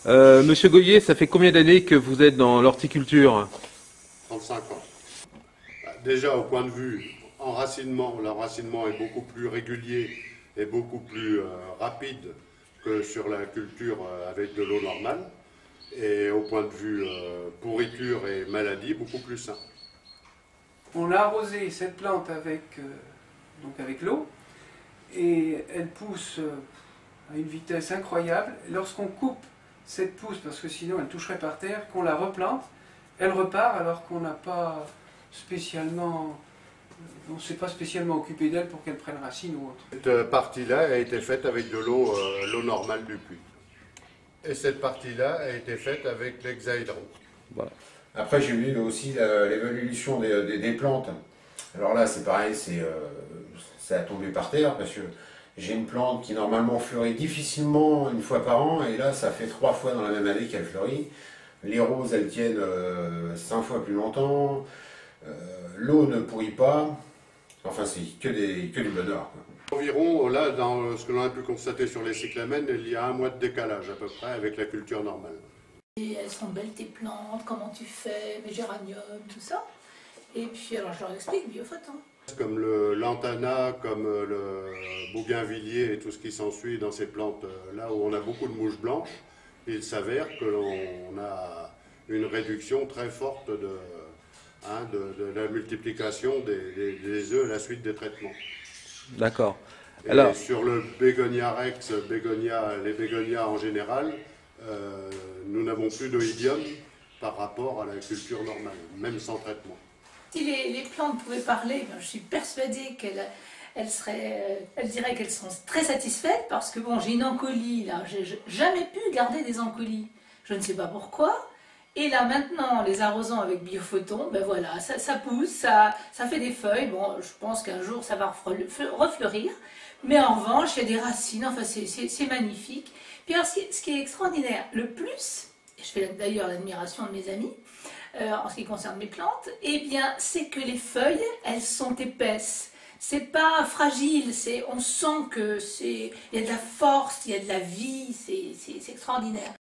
Monsieur Goyer, ça fait combien d'années que vous êtes dans l'horticulture? 35 ans. Déjà, au point de vue enracinement, l'enracinement est beaucoup plus régulier et beaucoup plus rapide que sur la culture avec de l'eau normale. Et au point de vue pourriture et maladie, beaucoup plus sain. On a arrosé cette plante avec l'eau et elle pousse à une vitesse incroyable. Lorsqu'on coupe cette pousse, parce que sinon elle toucherait par terre, qu'on la replante, elle repart alors qu'on n'a pas spécialement, on ne s'est pas spécialement occupé d'elle pour qu'elle prenne racine ou autre. Cette partie-là a été faite avec de l'eau normale du puits. Et cette partie-là a été faite avec l'hexaédron. Voilà. Après, j'ai vu aussi l'évolution des plantes. Alors là, c'est pareil, ça a tombé par terre parce que j'ai une plante qui normalement fleurit difficilement une fois par an et là, ça fait 3 fois dans la même année qu'elle fleurit. Les roses, elles tiennent 5 fois plus longtemps. L'eau ne pourrit pas. Enfin, c'est que du bonheur, quoi. Environ, là, dans ce que l'on a pu constater sur les cyclamènes, il y a 1 mois de décalage à peu près avec la culture normale. Et elles sont belles tes plantes, comment tu fais, mes géraniums, tout ça. Et puis alors je leur explique, biophoton. Comme le lantana, comme le bougainvillier et tout ce qui s'ensuit dans ces plantes là où on a beaucoup de mouches blanches, il s'avère que l'on a une réduction très forte de la multiplication des œufs à la suite des traitements. D'accord. Et Alors, sur le bégonia rex, les bégonias en général, nous n'avons plus d'oïdium par rapport à la culture normale, même sans traitement. Si les plantes pouvaient parler, ben, je suis persuadée qu'elles diraient qu'elles sont très satisfaites parce que bon, j'ai une encolie là, j'ai jamais pu garder des encolies. Je ne sais pas pourquoi. Et là maintenant, les arrosant avec biophoton, ben voilà, ça pousse, ça fait des feuilles. Bon, je pense qu'un jour ça va refleurir. Mais en revanche, il y a des racines, enfin c'est magnifique. Puis alors, ce qui est extraordinaire, le plus, et je fais d'ailleurs l'admiration de mes amis, en ce qui concerne mes plantes, eh bien, c'est que les feuilles, elles sont épaisses. C'est pas fragile, on sent que il y a de la force, il y a de la vie, c'est extraordinaire.